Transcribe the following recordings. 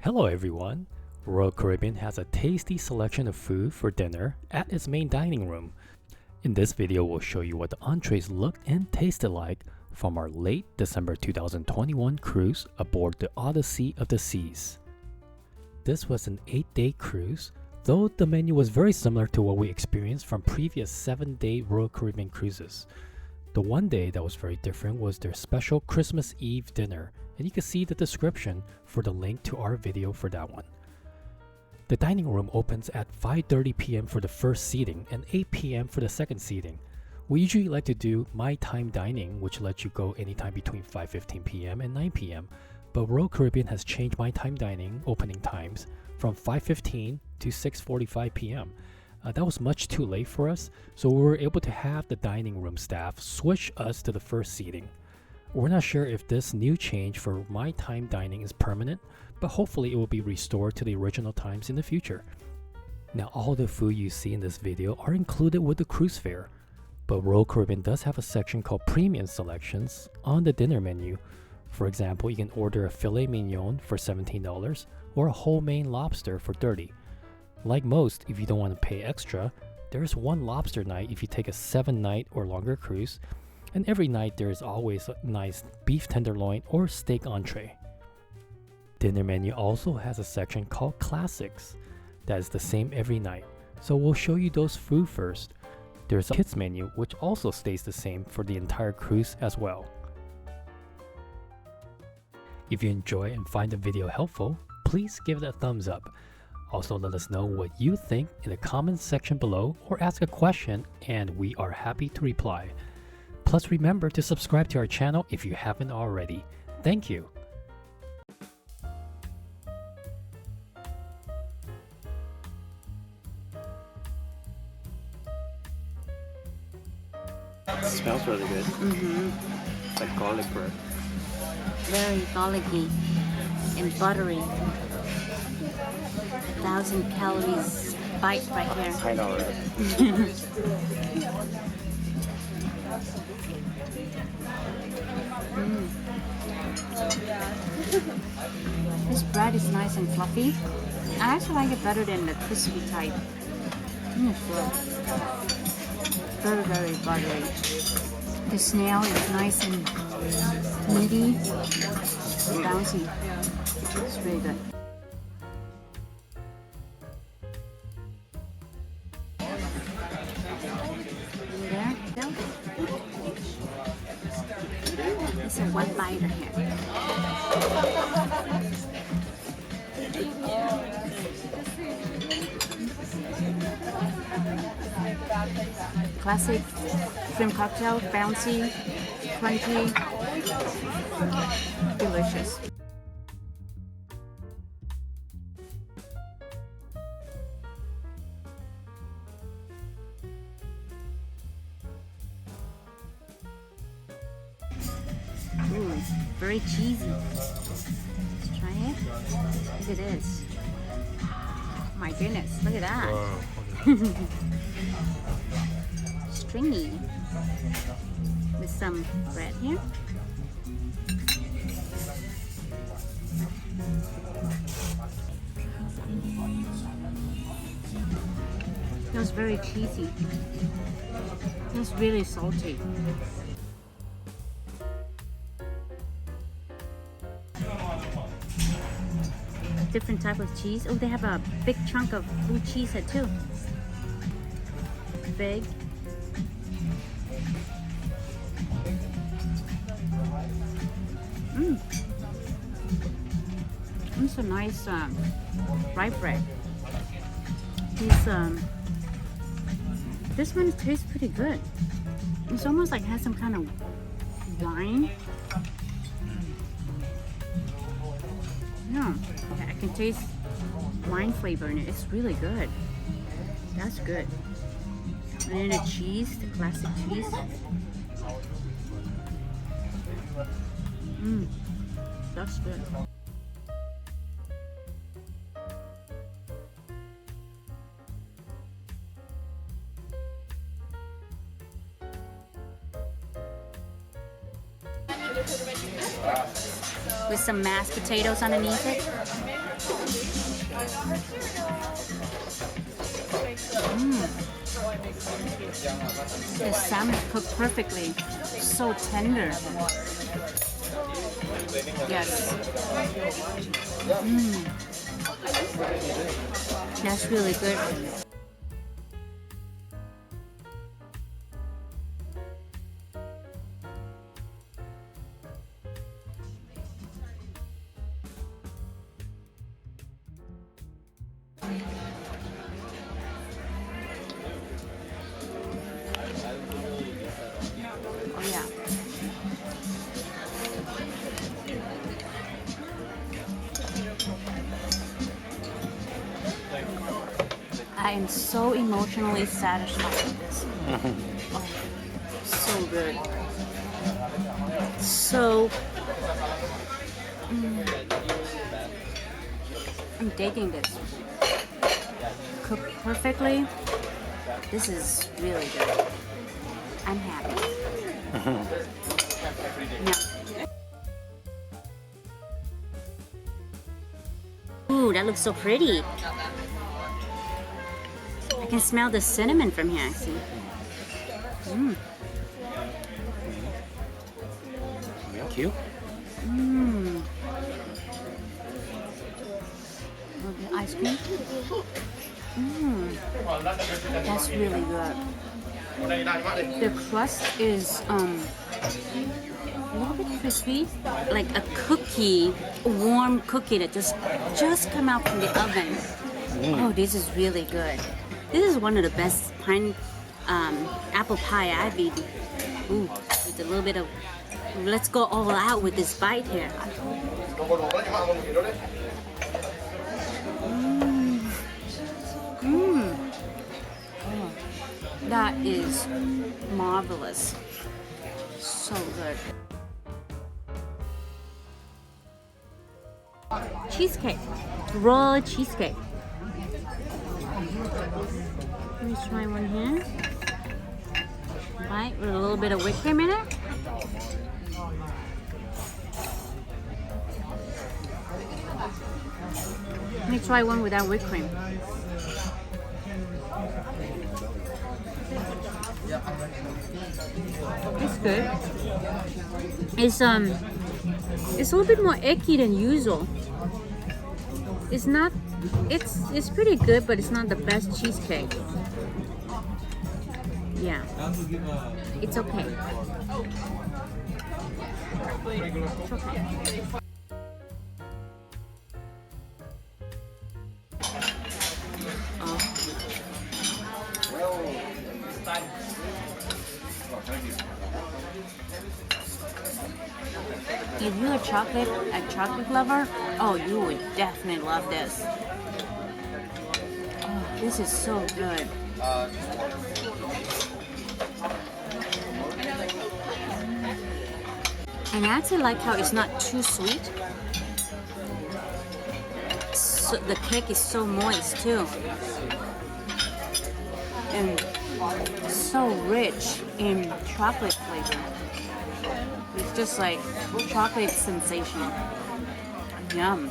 Hello everyone! Royal Caribbean has a tasty selection of food for dinner at its main dining room. In this video, we'll show you what the entrees looked and tasted like from our late December 2021 cruise aboard the Odyssey of the Seas. This was an 8-day cruise, though the menu was very similar to what we experienced from previous 7-day Royal Caribbean cruises. The one day that was very different was their special Christmas Eve dinner, and you can see the description for the link to our video for that one. The dining room opens at 5:30 p.m. for the first seating and 8 p.m. for the second seating. We usually like to do my time dining, which lets you go anytime between 5:15 p.m. and 9 p.m. But Royal Caribbean has changed my time dining opening times from 5:15 to 6:45 p.m. That was much too late for us, so we were able to have the dining room staff switch us to the first seating. We're not sure if this new change for my time dining is permanent, but hopefully it will be restored to the original times in the future. Now, all the food you see in this video are included with the cruise fare, but Royal Caribbean does have a section called Premium Selections on the dinner menu. For example, you can order a filet mignon for $17 or a whole Maine lobster for $30. Like most, if you don't want to pay extra, there's one lobster night if you take a 7-night or longer cruise, and every night there is always a nice beef tenderloin or steak entree. Dinner menu also has a section called Classics that is the same every night, so we'll show you those food first. There's a kids menu which also stays the same for the entire cruise as well. If you enjoy and find the video helpful, please give it a thumbs up. Also, let us know what you think in the comments section below or ask a question and we are happy to reply. Plus, remember to subscribe to our channel if you haven't already. Thank you. It smells really good. It's like garlic bread. Very garlicky and buttery. 1,000 calories bite right here. I know, right? This bread is nice and fluffy. I actually like it better than the crispy type. Good. Very, very buttery. The snail is nice and meaty and bouncy. It's really good. There. It's a one biter here. Classic shrimp cocktail, bouncy, crunchy, delicious. Ooh, very cheesy. Let's try it. Look at this. My goodness, look at that. Wow. Stringy. With some bread here. It was very cheesy. It was really salty. Different type of cheese. Oh, they have a big chunk of blue cheese here too. Big. It's a nice rye bread. This one tastes pretty good. It's almost like it has some kind of wine. Yeah, I can taste wine flavor in it. It's really good. That's good. And then the cheese, the classic cheese. That's good. With some mashed potatoes underneath it. The salmon cooked perfectly. So tender. Yes. That's really good. Oh yeah. I am so emotionally satisfied with this. Oh, so good. So I'm digging this. Cooked perfectly. This is really good. I'm happy. Yeah. Ooh, that looks so pretty. I can smell the cinnamon from here, actually. Thank you. The ice cream. That's really good. The crust is a little bit crispy, like a cookie, a warm cookie that just come out from the oven. Oh, this is really good. This is one of the best apple pie I've eaten. Ooh, with a little bit of. Let's go all out with this bite here. That is marvelous. So good. Cheesecake. Raw cheesecake. Let me try one here. Right, with a little bit of whipped cream in it. Let me try one without whipped cream. It's good. It's a little bit more eggy than usual. It's not. It's pretty good, but it's not the best cheesecake. Yeah, it's okay. It's okay. If you're a chocolate lover, oh, you would definitely love this. Oh, this is so good. And I actually like how it's not too sweet. So the cake is so moist too. And so rich in chocolate flavor. It's just like chocolate sensation. Yum.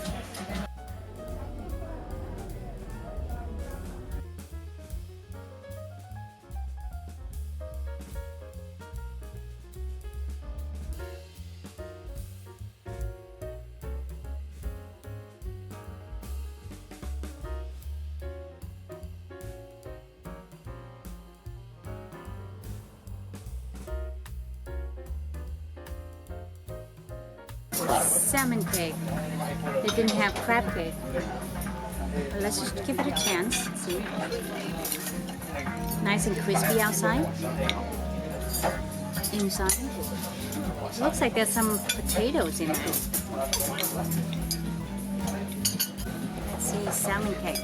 Salmon cake. They didn't have crab cake. But let's just give it a chance. See? Nice and crispy outside. Inside. Looks like there's some potatoes in it. Let's see, salmon cake.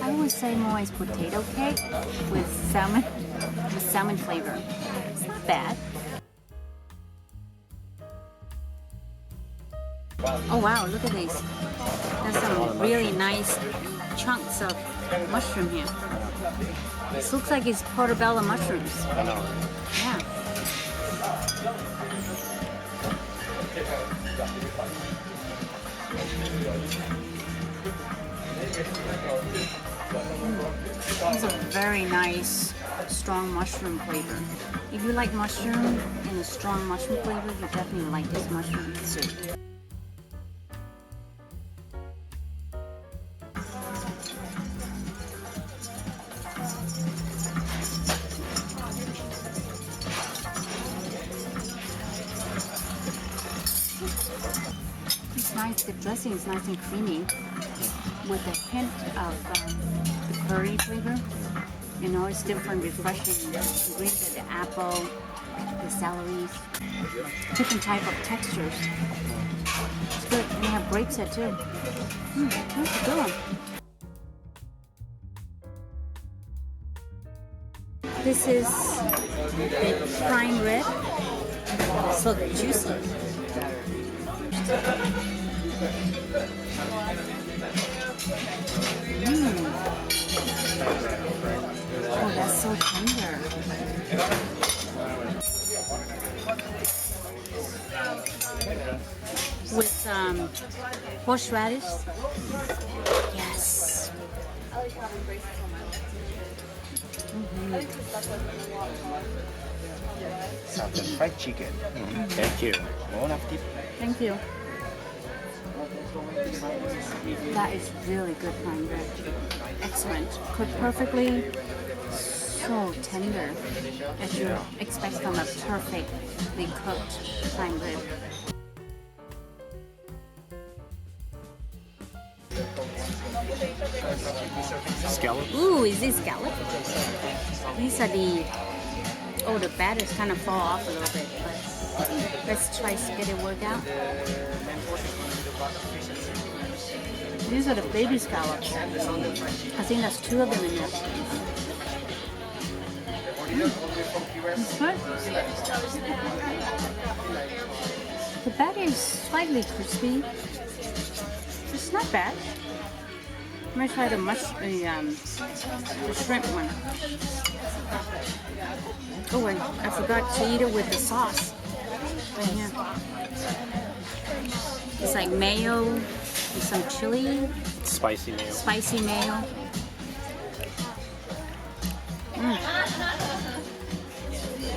I would say more is potato cake with salmon flavor. It's not bad. Oh wow, look at these. There's some really nice chunks of mushroom here. This looks like it's portobello mushrooms. I know. Yeah. It's a very nice, strong mushroom flavor. If you like mushroom and a strong mushroom flavor, you definitely like this mushroom soup. It's nice, the dressing is nice and creamy with a hint of the curry flavor. You know, it's different, refreshing. Ingredients, the apple, the celery, different type of textures. It's good. And they have grapes here too. That's a good one. This is the prime rib. So juicy. Oh, that's so tender. With horseradish. Yes. Southern fried chicken. Thank you. Bon appetit. Thank you. That is really good prime rib. Excellent. Cooked perfectly. So tender, as you expect from a perfectly cooked prime rib. Scallop. Ooh, is this scallop? These are the... Oh, the batters kind of fall off a little bit, but let's try to get it worked out. These are the baby scallops. I think there's 2 of them in there. It's good. The batter is slightly crispy. It's not bad. I'm gonna try the shrimp one. Oh, and I forgot to eat it with the sauce. Right here. It's like mayo with some chili. Spicy mayo. Spicy mayo.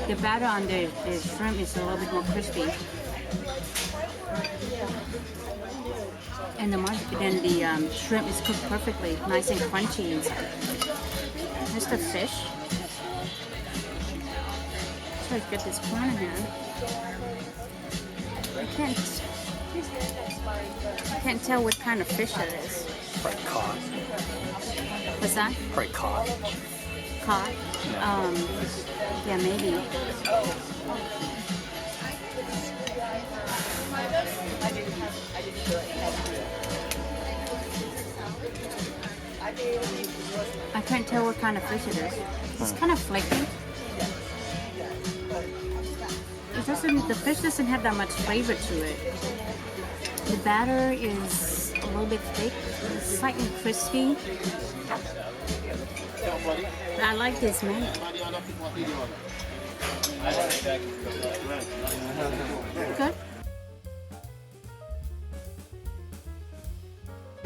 The batter on the shrimp is a little bit more crispy. And then the shrimp is cooked perfectly, nice and crunchy inside. Here's the fish. Try to get this corn in here. I can't tell what kind of fish it is. Probably cod. What's that? Probably cod. Cod? Yeah, maybe. I can't tell what kind of fish it is. It's kind of flaky. The fish doesn't have that much flavor to it. The batter is a little bit thick, slightly crispy. I like this mayo. Good.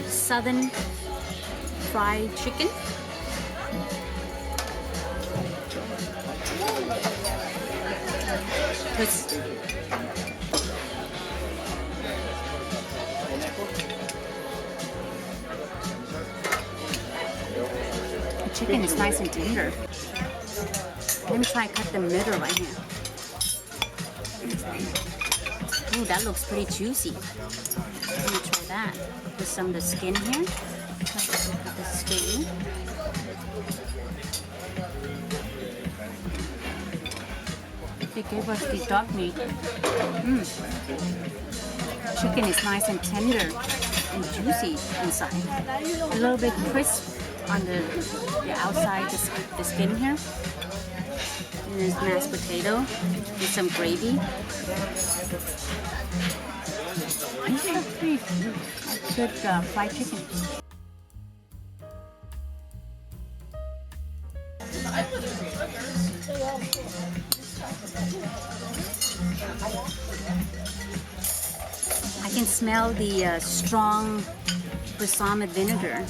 Southern fried chicken. The chicken is nice and tender. Let me try to cut the middle right here. Ooh, that looks pretty juicy. Let me try that. With some of the skin here. Cut the skin. They gave us the dog meat. Chicken is nice and tender and juicy inside. A little bit crisp on the outside, the skin here. And there's mashed potato with some gravy. This is pretty good fried chicken. I can smell the strong balsamic vinegar.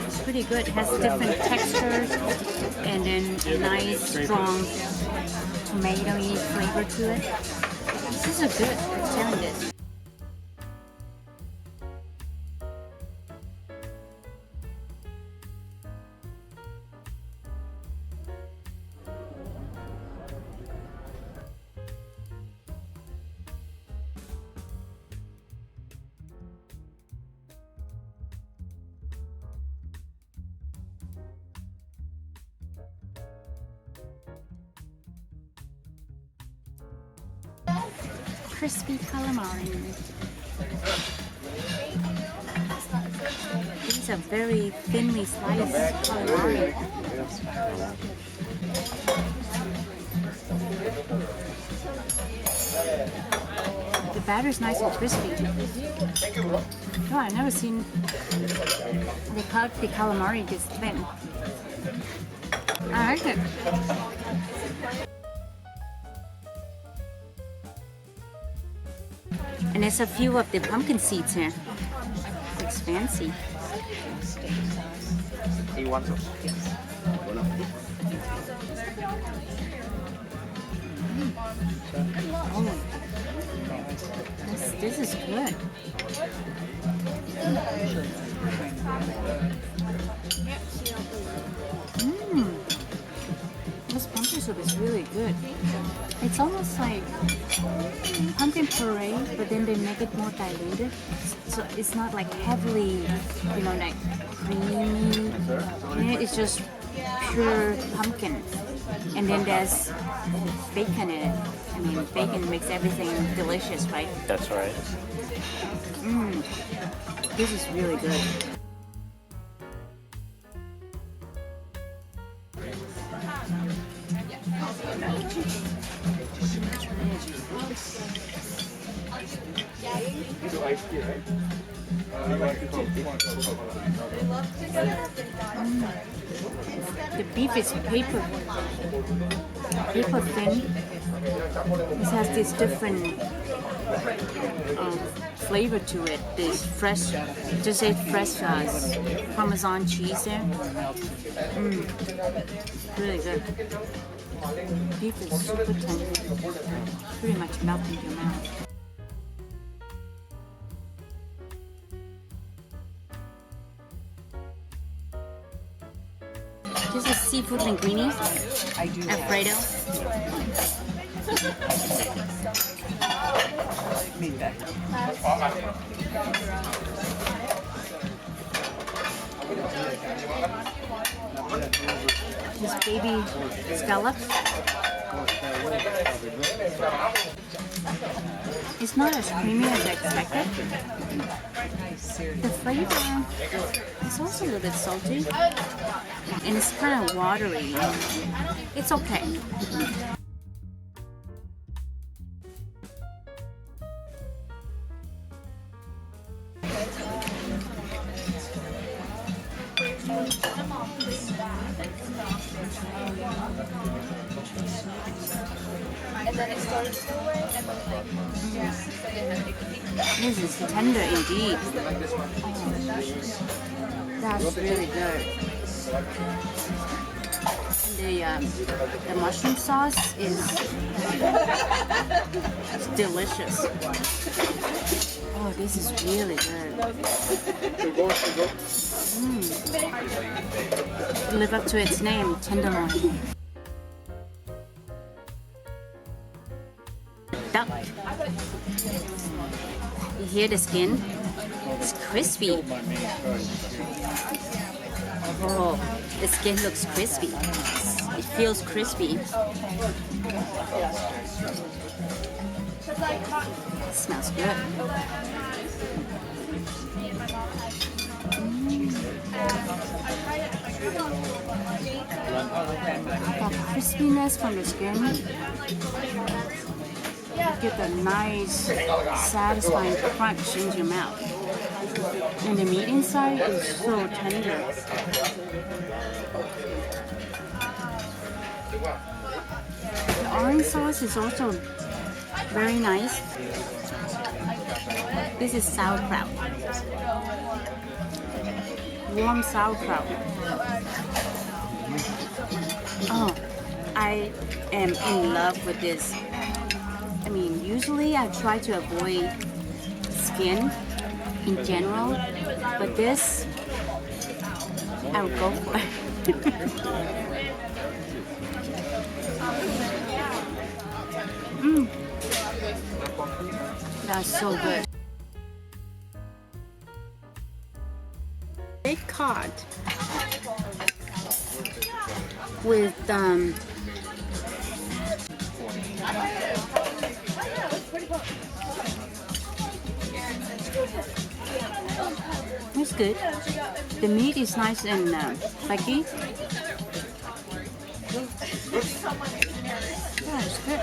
It's pretty good. It has different textures and then a nice strong tomatoey flavor to it. This is good. I'm telling this. Crispy calamari. These are very thinly sliced calamari. The batter is nice and crispy. Oh, I've never seen they cut the calamari this thin. I like it. And there's a few of the pumpkin seeds here. Looks fancy. Oh, this is good. This pumpkin soup is really good. It's almost like pumpkin puree, but then they make it more diluted. So it's not like heavily, like creamy. It's just pure pumpkin. And then there's bacon in it. I mean, bacon makes everything delicious, right? That's right. This is really good. The beef is paper thin. This has this different flavor to it. This fresh, just say fresh Parmesan cheese there. Really good. Beef is super tender. Pretty much melts in your mouth. This is seafood linguine, Alfredo. This baby scallops. It's not as creamy as I expected. The flavor is also a little bit salty. And it's kind of watery. It's okay. This is tender indeed. That's really good. The mushroom sauce is delicious. Oh, this is really good. Live up to its name, tenderloin. Duck. You hear the skin? It's crispy. Oh, the skin looks crispy. It feels crispy. It smells good. The crispiness from the skin get the nice, satisfying crunch into your mouth. And the meat inside is so tender. The orange sauce is also very nice. This is sauerkraut. Warm sauerkraut. Oh, I am in love with this. I mean, usually I try to avoid skin in general, but this, I would go for it. That's so good. Baked cod with it's good. The meat is nice and flaky. Yeah, it's good.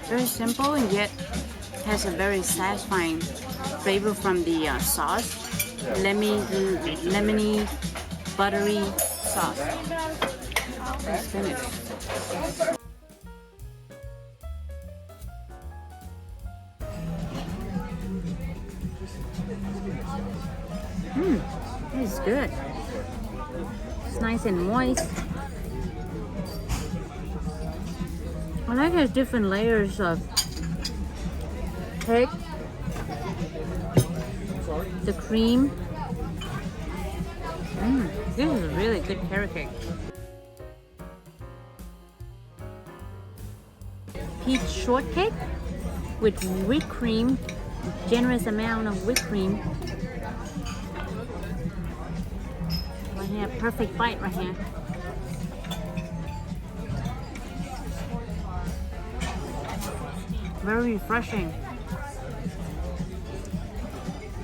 Very simple, and yet has a very satisfying flavor from the sauce. Lemony, buttery sauce. It's finished. It's good. It's nice and moist. I like the different layers of cake, the cream. This is a really good carrot cake. Peach shortcake with whipped cream, generous amount of whipped cream. Right here, perfect bite right here. Very refreshing.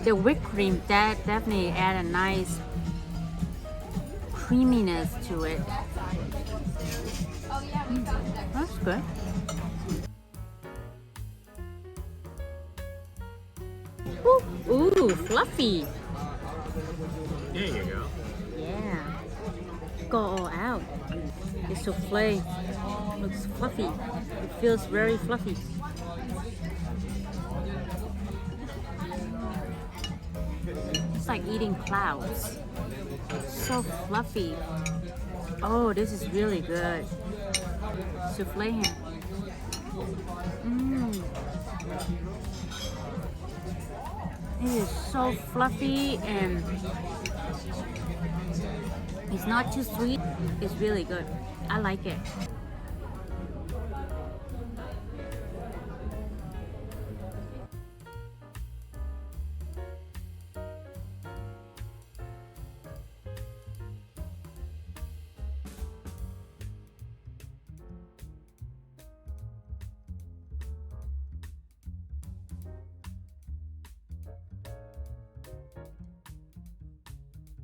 The whipped cream that definitely add a nice creaminess to it. That's good. Ooh, fluffy. There you go. Yeah. Go all out. The souffle looks fluffy. It feels very fluffy. It's like eating clouds. So fluffy. Oh, this is really good. Souffle here. It is so fluffy and it's not too sweet. It's really good. I like it.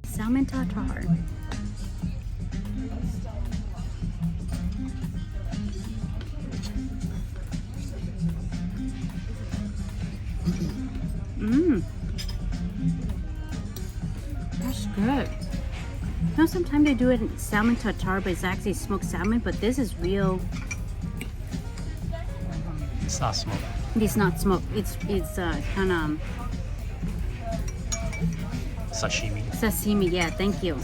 Salmon tartare. That's good. You know, sometimes they do it in salmon tartare, but it's actually smoked salmon, but this is real. It's not smoked. It's not smoked. It's kind of Sashimi. sashimi. Yeah, thank you.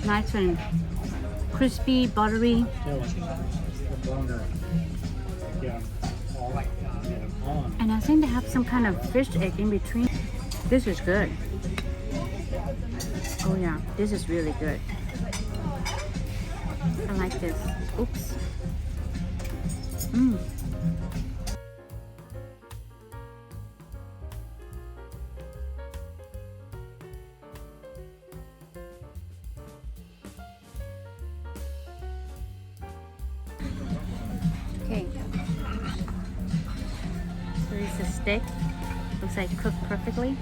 Nice and crispy, buttery. And I think they have some kind of fish egg in between. This is good. Oh yeah, this is really good. I like this. Oops. Okay. So this is steak. Looks like cooked perfectly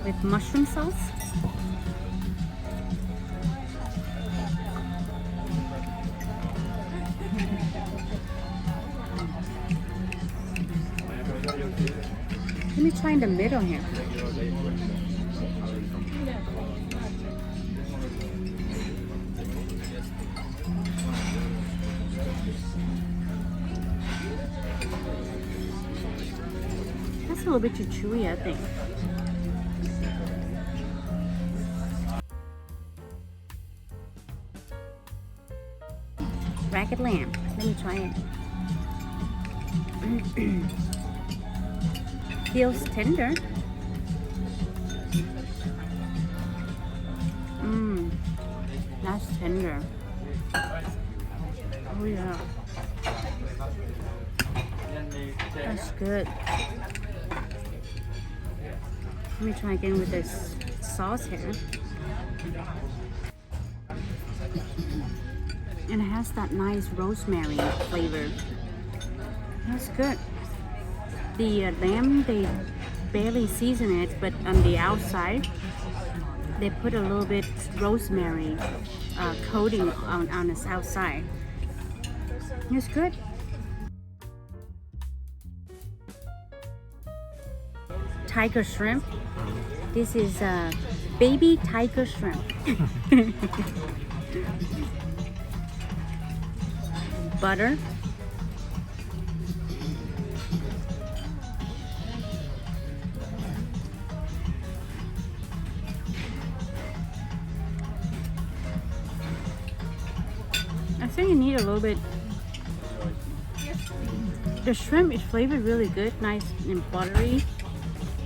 with mushroom sauce. Let me try in the middle here. That's a little bit too chewy, I think. Ragged lamb. Let me try it. Feels tender. That's tender. Oh yeah. That's good. Let me try again with this sauce here. And it has that nice rosemary flavor. That's good. The lamb, they barely season it, but on the outside, they put a little bit rosemary coating on its outside. It's good. Tiger shrimp. This is baby tiger shrimp. Butter. I think you need a little bit. The shrimp is flavored really good, nice and buttery,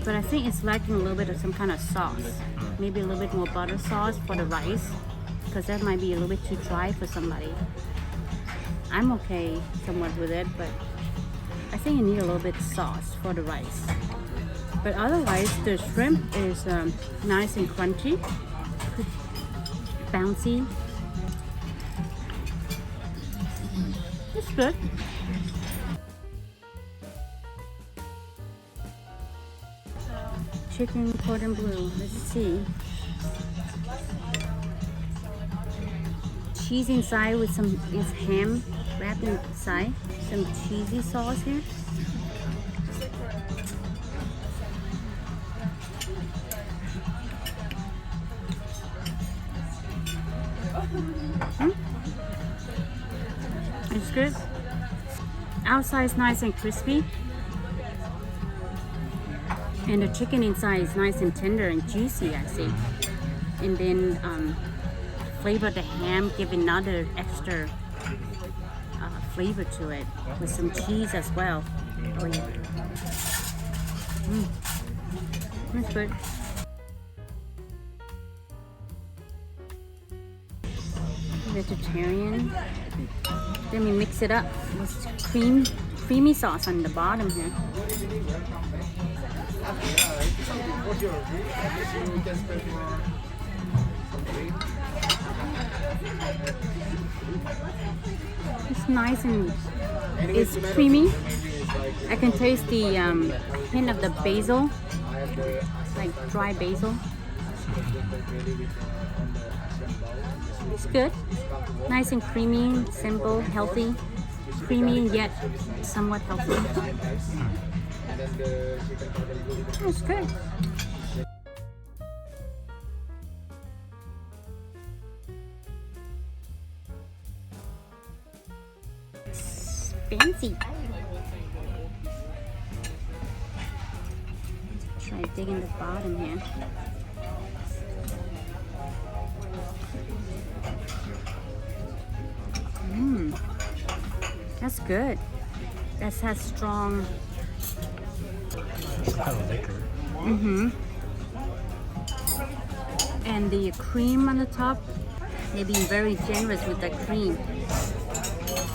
but I think it's lacking a little bit of some kind of sauce. Maybe a little bit more butter sauce for the rice, because that might be a little bit too dry for somebody. I'm okay somewhat with it, but I think you need a little bit sauce for the rice. But otherwise, the shrimp is nice and crunchy, bouncy. It's good. Chicken cordon bleu. Let's see. Cheese inside with some ham wrapped inside. Some cheesy sauce here. It's good. Outside is nice and crispy. And the chicken inside is nice and tender and juicy, I think. And then flavor the ham, give another extra flavor to it with some cheese as well. Oh yeah. That's good. Vegetarian. Then we mix it up with creamy sauce on the bottom here. It's nice and it's creamy. I can taste the hint of the basil, like dry basil. It's good. Nice and creamy, simple, healthy. Creamy yet somewhat healthy. It's good. It's fancy. Try digging the bottom here. That's good. That has strong. And the cream on the top, they're being very generous with the cream.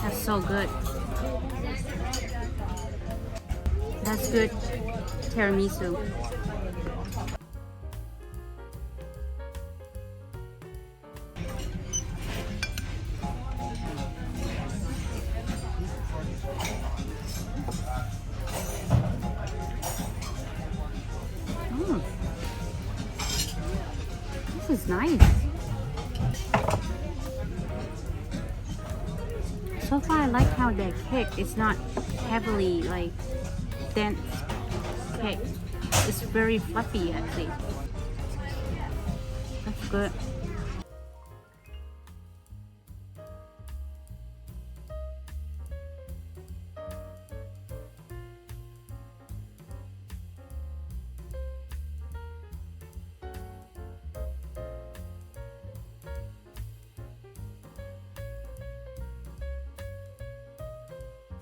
That's so good. That's good tiramisu. This is nice. So far I like how the cake is not heavily like dense cake. It's very fluffy actually. That's good.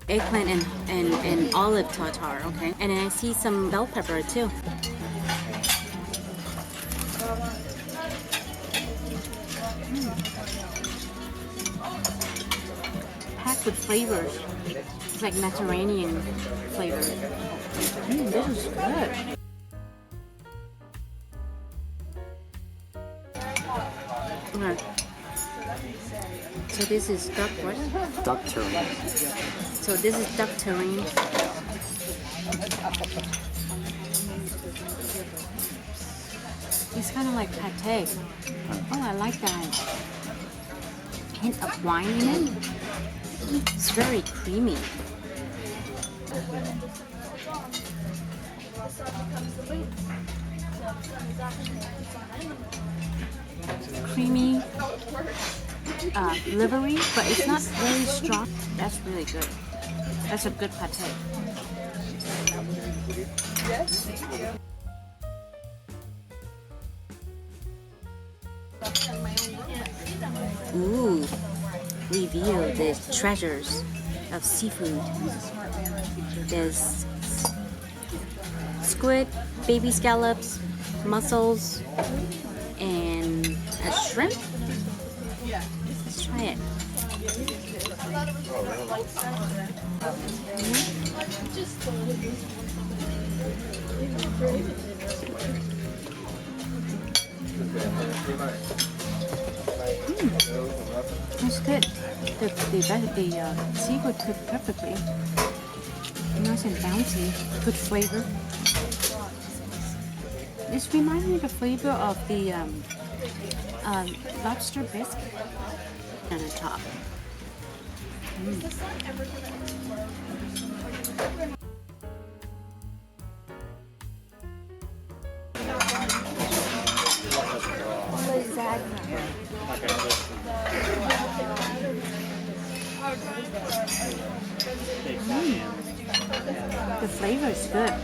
Eggplant and olive tartare, okay? And then I see some bell pepper too. Packed with flavors. It's like Mediterranean flavor. This is good. Okay. So this is duck what? Duck terrine. So this is duck terrine. It's kind of like pate. Oh, I like that. Hint of wine in it. It's very creamy. Creamy livery, but it's not very strong. That's really good. That's a good pate. Ooh, reveal the treasures of seafood. There's squid, baby scallops, mussels, and a shrimp. Let's try it. It's good. The seafood cooked perfectly. Nice and bouncy. Good flavor. This reminds me of the flavor of the lobster bisque on the top. The flavor is good.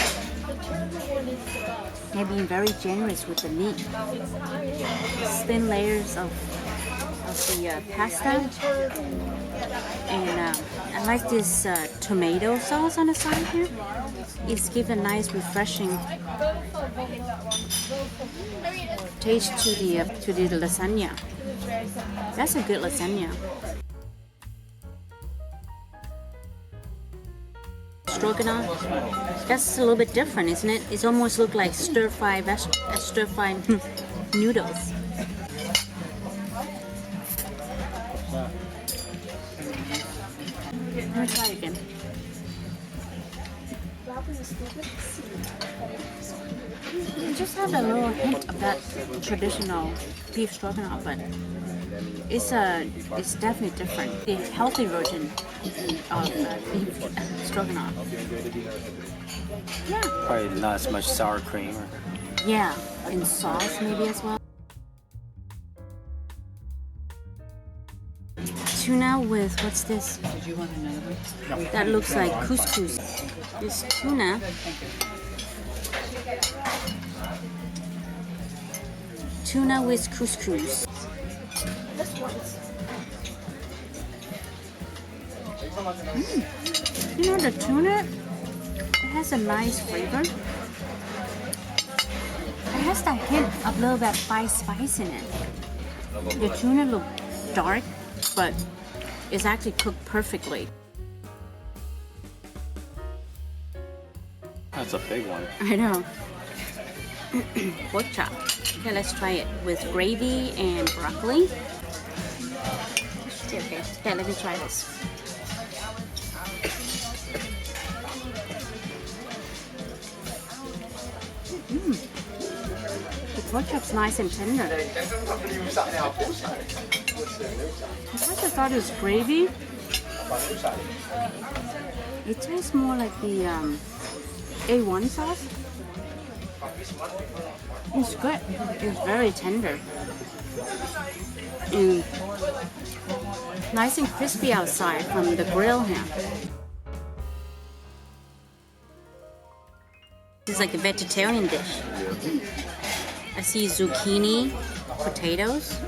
They're being very generous with the meat. Thin layers of the pasta. And I like this tomato sauce on the side here. It's given a nice, refreshing taste to the lasagna. That's a good lasagna. Stroganoff. That's a little bit different, isn't it? It almost looks like stir-fried noodles. Let me try it again. It just has a little hint of that traditional beef stroganoff, but it's definitely different. The healthy version of beef stroganoff. Yeah. Probably not as much sour cream. Yeah, and sauce maybe as well. Tuna with, what's this? Did you want another one? That looks like couscous. This tuna. Tuna with couscous. You know, the tuna, it has a nice flavor. It has that hint of a little bit of spice in it. The tuna looks dark, but it's actually cooked perfectly. That's a big one. I know. Pork chop. Okay, let's try it with gravy and broccoli. Okay, let me try this. The pork chop's nice and tender. At first I thought it was gravy. It tastes more like the A1 sauce. It's good. It's very tender. And nice and crispy outside from the grill here. This is like a vegetarian dish. I see zucchini, potatoes,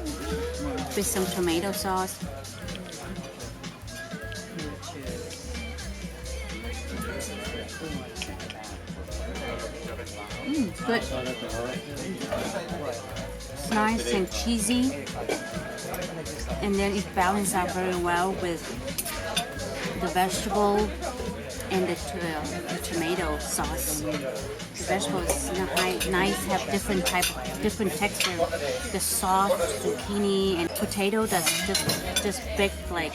with some tomato sauce. Good. It's nice and cheesy, and then it balances out very well with the vegetable and the tomato sauce. The vegetables nice, have different texture. The soft zucchini and potato that's just baked like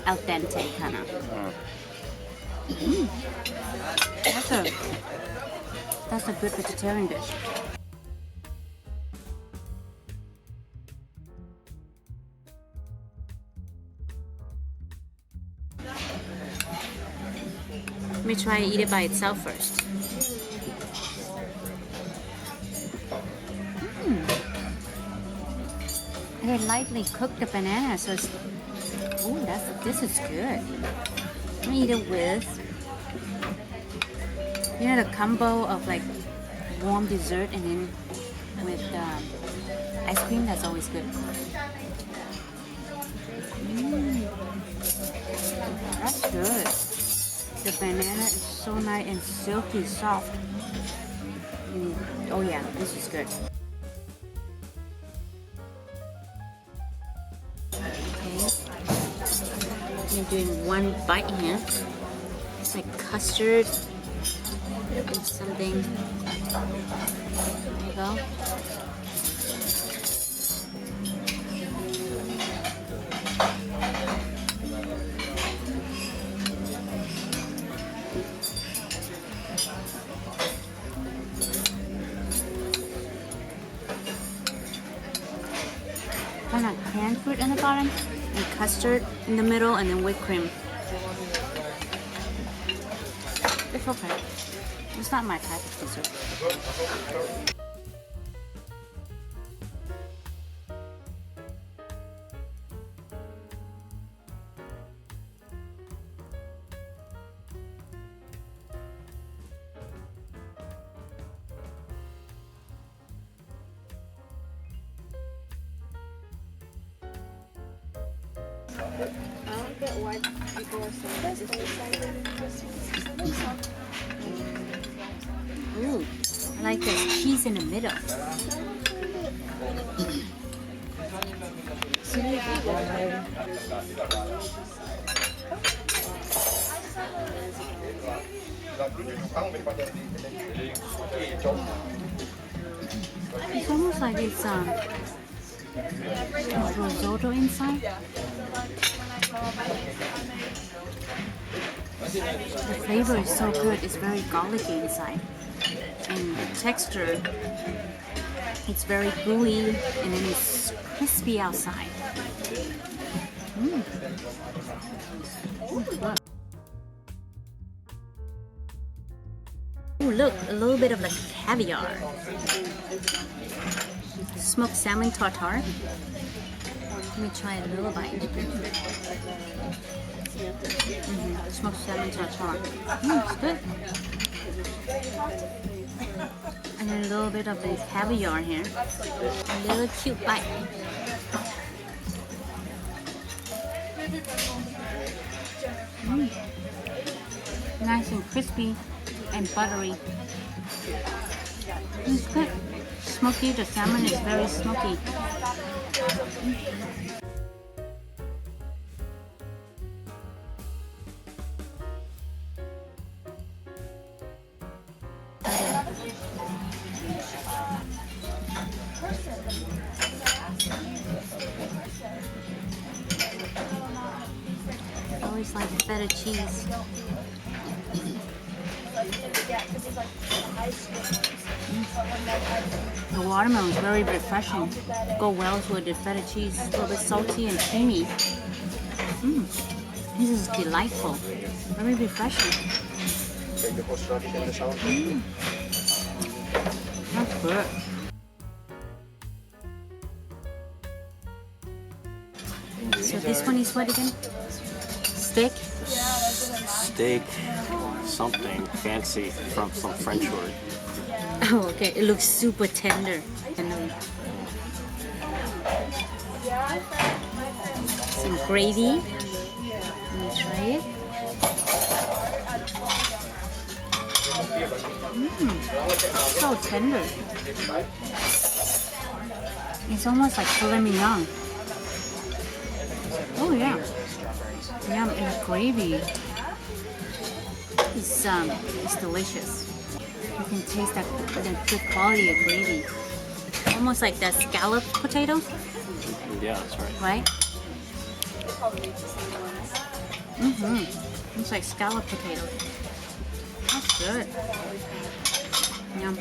al dente kind of. That's a good vegetarian dish. Let me try to eat it by itself first. And I lightly cooked the banana, so it's, ooh, this is good. Let me eat it with, you know, the combo of like warm dessert and then with ice cream. That's always good. That's good. The banana is so nice and silky soft. Oh yeah, this is good. Okay, I'm doing one bite here. It's like custard and something. There you go. Kind of canned fruit in the bottom, and custard in the middle, and then whipped cream. It's okay. It's not my type of dessert. I don't get why people are saying this is Ooh, I like the cheese in the middle. It's almost like it's risotto inside. The flavor is so good. It's very garlicky inside, and the texture, it's very gooey, and then it's crispy outside. Ooh, look, a little bit of like caviar. Smoked salmon tartare. Let me try a little bite. Smoked salmon tartare. It's good. And then a little bit of the caviar here. A little cute bite. Nice and crispy and buttery. It's good. Smoky, the salmon is very smoky. I always like feta cheese. The watermelon is very refreshing. Go well with the feta cheese. A little bit salty and creamy. This is delightful. Very refreshing. good. So this one is what again? Steak? Steak, something fancy from some French word. Oh, okay. It looks super tender. Some gravy. Let me try it. So tender. It's almost like filet mignon. Oh yeah. Yum, and the gravy is delicious. You can taste that the good quality of gravy. Almost like that scallop potatoes, Yeah, that's right. right? It's like scallop potatoes. That's good. Yum.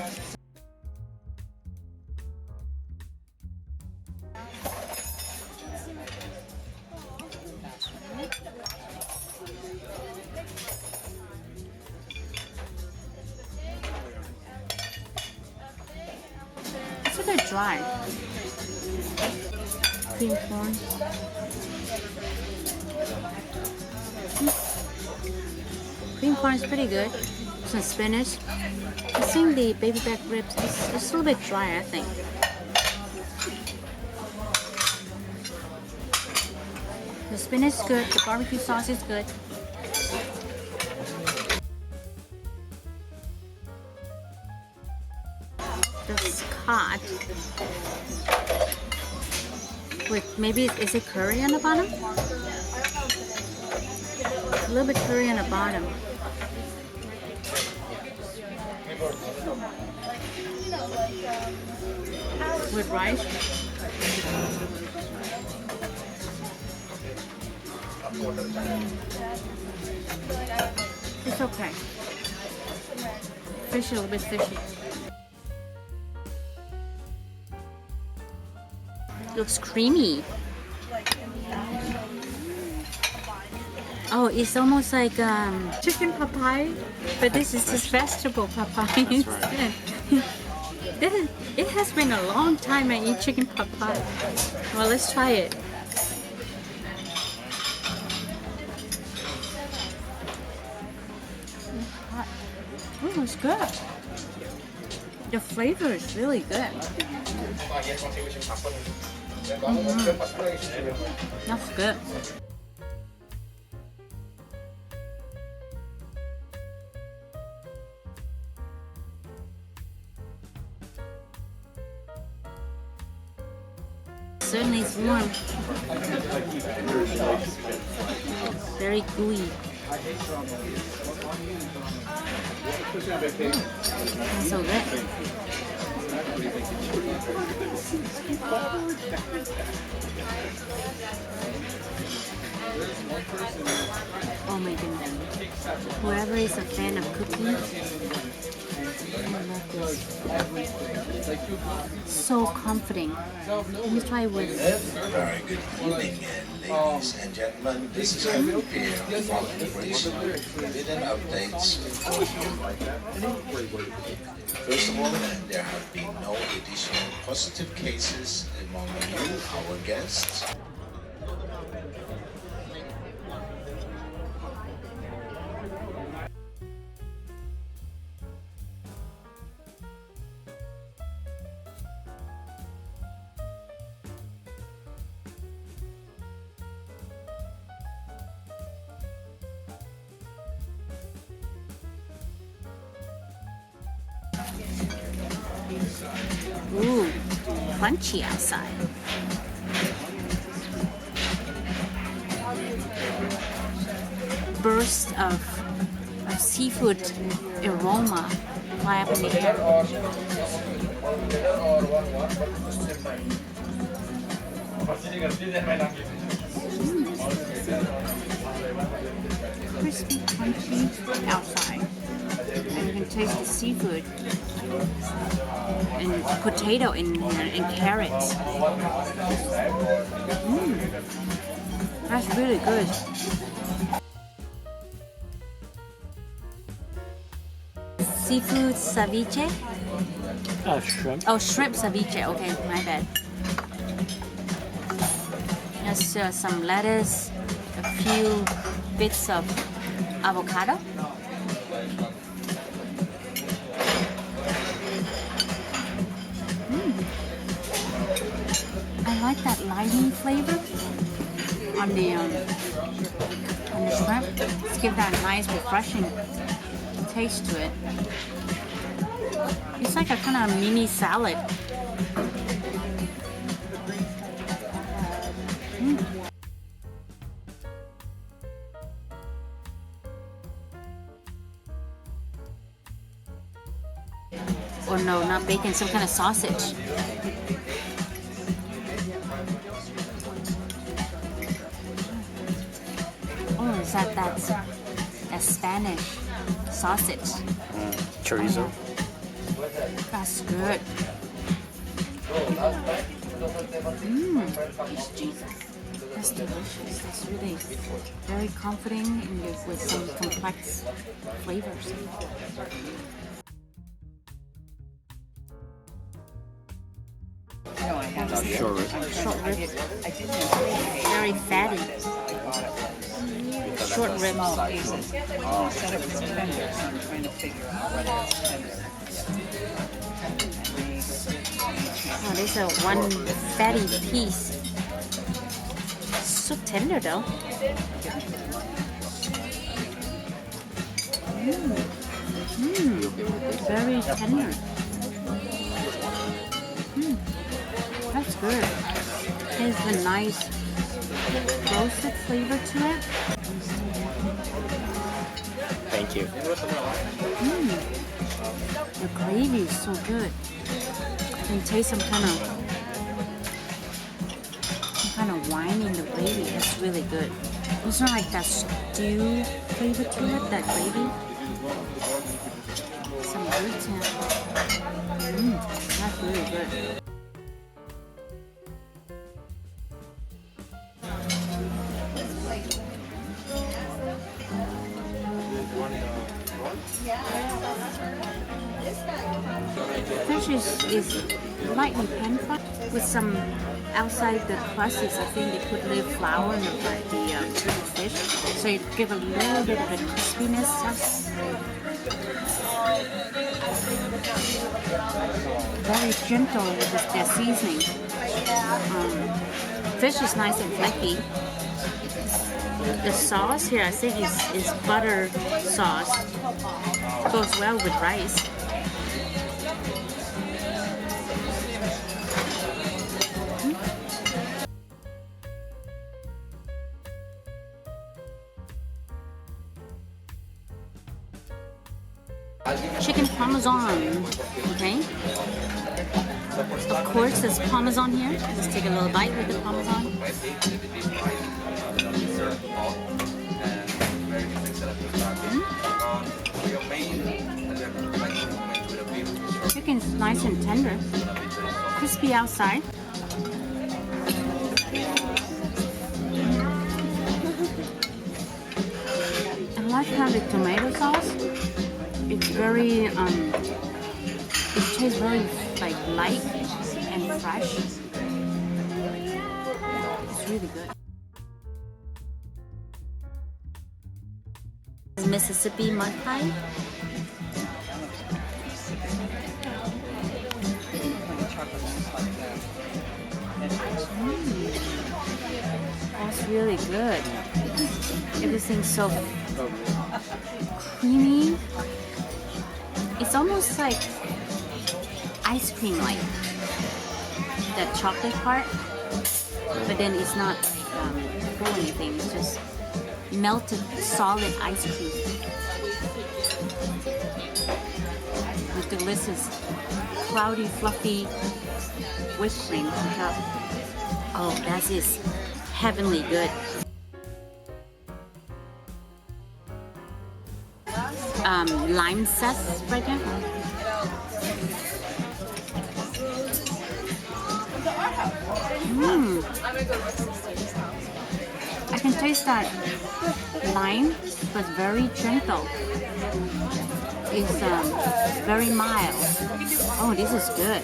It's a bit dry. Cream corn. Cream corn is pretty good. Some spinach. I think the baby back ribs is a little bit dry, I think. The spinach is good. The barbecue sauce is good. The scotch with maybe is it curry on the bottom? A little bit curry on the bottom. With rice. It's okay. Fishy, a little bit fishy. Looks creamy. Oh, it's almost like chicken papaya, but this is just vegetable papaya instead. It has been a long time I eat chicken papaya. Well, let's try it. Oh, it's good. The flavor is really good. That's good. Certainly it's warm. Very gooey. That's so good. Oh my goodness. Whoever is a fan of cooking, I love this. So comforting. Let me try with. Very good evening, ladies and gentlemen. This is Henry here from Operation with an update. First of all, there have been no additional positive cases among you, our guests. Ooh, crunchy outside. Burst of seafood aroma fly up in the air. Crispy, crunchy outside. And you can taste the seafood and potato in here and carrots. That's really good. Seafood ceviche. Shrimp. Oh, shrimp ceviche. Okay, my bad. There's some lettuce, a few bits of avocado. I like that limey flavor on the shrimp. Let's give that a nice refreshing taste to it. It's like a kind of mini salad. Or no, not bacon, some kind of sausage. Oh, is that's Spanish sausage. Chorizo. That's good. That's delicious. That's really very comforting and with some complex flavors. Short rib. Short rib. Very fatty. Short ribs. Oh, there's a one fatty piece. So tender though. Very tender. That's good. There's a nice roasted flavor to it. Thank you. The gravy is so good. You can taste some kind of wine in the gravy. It's really good. It's not like that stew flavor to it, that gravy. Some roots in. That's really good. Fish is lightly pan fried with some outside the crust is I think they put a little flour in the fish, so it give a little bit of a crispiness. Very gentle with their seasoning. Fish is nice and flaky. The sauce here I think is butter sauce. Goes well with rice. Chicken parmesan, okay? Of course there's parmesan here. Let's take a little bite with the parmesan. Chicken's nice and tender, crispy outside. I like how the tomato sauce, it's very, it tastes very like light and fresh. It's really good. Mississippi mud pie. That's really good. Everything's so creamy. It's almost like ice cream like that chocolate part, but then it's not full anything. It's just melted solid ice cream with delicious cloudy fluffy whipped cream on top. Oh, that is heavenly good. Lime zest right there. I can taste that lime, but very gentle. is very mild. Oh, this is good.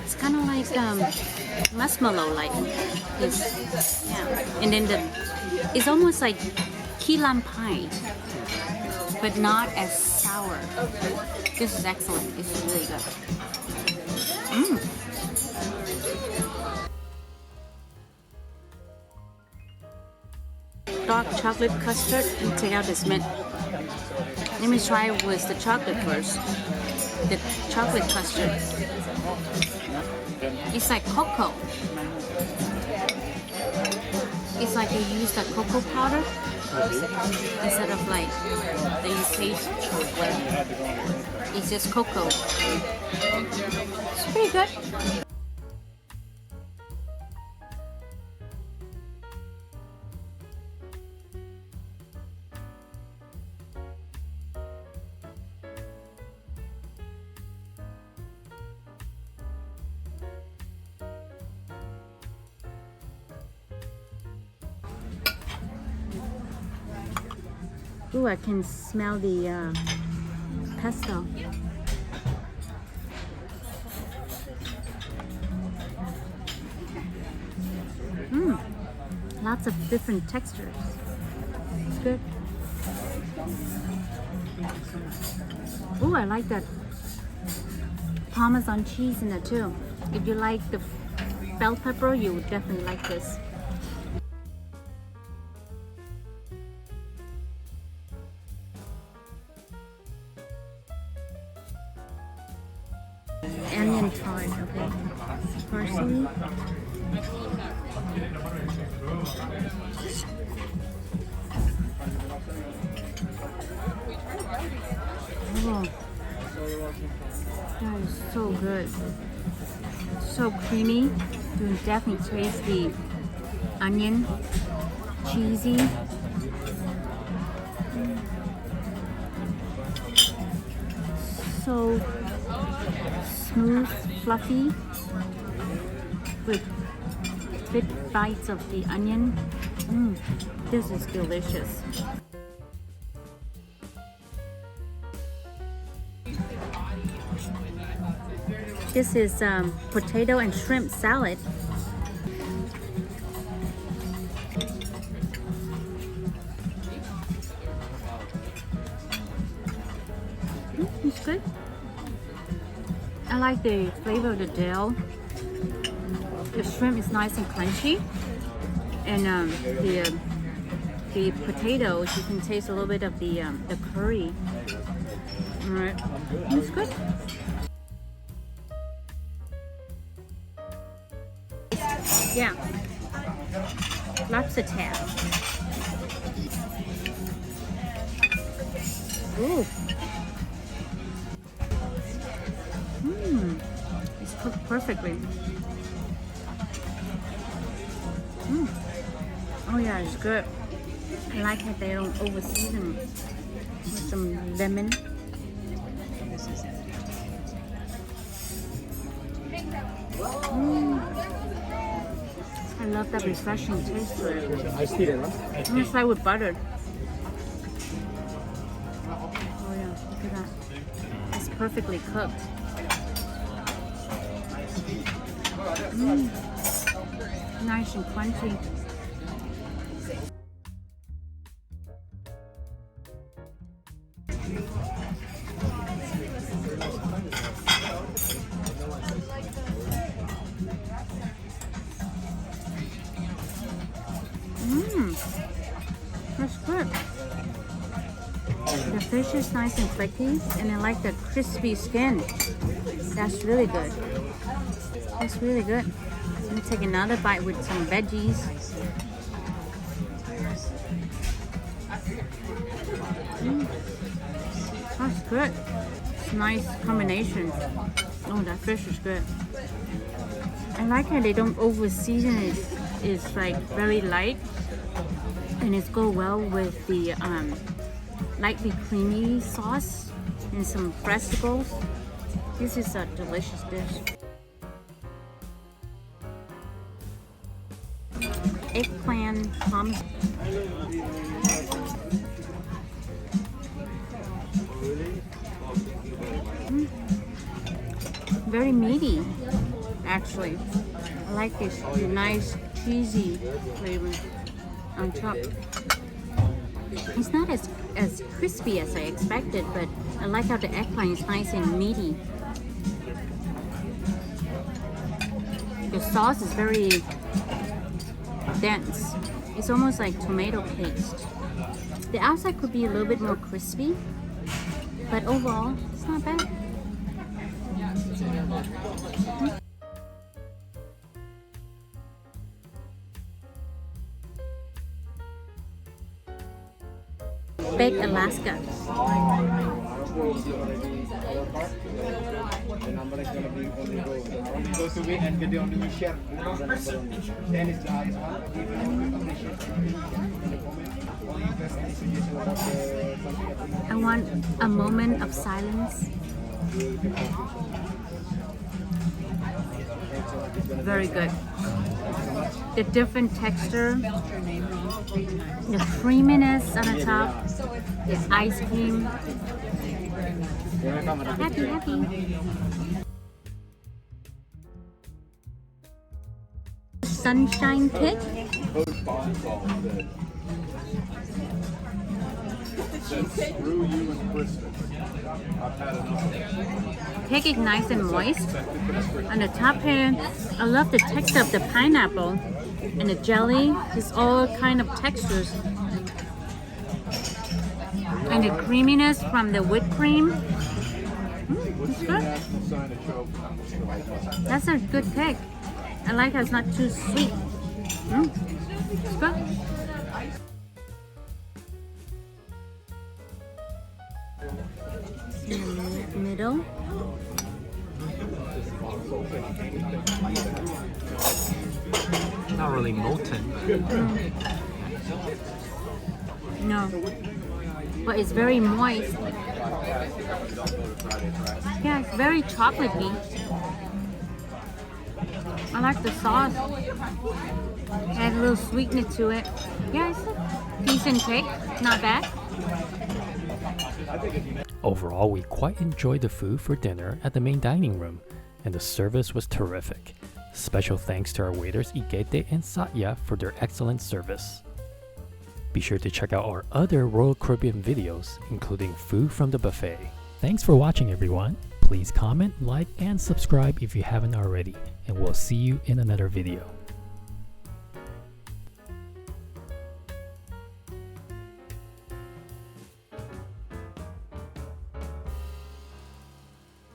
It's kind of like marshmallow, like this. Yeah, and then it's almost like key lime pie, but not as sour. This is excellent. It's really good. Dark chocolate custard and take out this mint. Let me try with the chocolate first. The chocolate custard. It's like cocoa. It's like they use the cocoa powder instead of like they use taste chocolate. It's just cocoa. It's pretty good. Ooh, I can smell the pesto. Lots of different textures. It's good. Ooh, I like that Parmesan cheese in it too. If you like the bell pepper, you would definitely like this. Onion tart, okay. Parsley. Oh, that is so good. So creamy. You can definitely taste the onion, cheesy. So smooth, fluffy, with big bites of the onion. This is delicious. This is potato and shrimp salad. It's good. I like the flavor of the dill. The shrimp is nice and crunchy, and the potatoes, you can taste a little bit of the curry. All right, it's good. Yeah, lobster tail. Ooh. It's cooked perfectly. Oh yeah, it's good. I like that they don't over season with some lemon. I love that refreshing taste to it. It's like with butter. Oh yeah, look at that. It's perfectly cooked. Nice and crunchy. That's good. The fish is nice and flaky, and I like the crispy skin. That's really good. That's really good. Let me take another bite with some veggies. That's good. It's a nice combination. Oh, that fish is good. I like how they don't over season it. It's like very light, and it's go well with the lightly creamy sauce and some frescos. This is a delicious dish. Eggplant, hummus. Very meaty, actually. I like this nice cheesy flavor on top. It's not as crispy as I expected, but I like how the eggplant is nice and meaty. The sauce is very dense. It's almost like tomato paste. The outside could be a little bit more crispy, but overall, it's not bad. Baked Alaska. The number is going to be only go to win and get the only share. Then it's the highest one. If you appreciate in the comment, or you guys any suggestion about something. I want a moment of silence. Very good. The different texture, the creaminess on the top, the ice cream. Happy, happy. Sunshine cake. Screw you and Christmas. I've had enough. Cake is nice and moist. On the top here, I love the texture of the pineapple and the jelly. It's all kind of textures. And the creaminess from the whipped cream. It's good. That's a good cake. I like how it's not too sweet. It's good. In the middle. Not really molten. No. But it's very moist. Yeah, it's very chocolatey. I like the sauce. Add a little sweetness to it. Yeah, it's a decent cake. Not bad. Overall, we quite enjoyed the food for dinner at the main dining room, and the service was terrific. Special thanks to our waiters Igete and Satya for their excellent service. Be sure to check out our other Royal Caribbean videos, including food from the buffet. Thanks for watching, everyone. Please comment, like, and subscribe if you haven't already, and we'll see you in another video.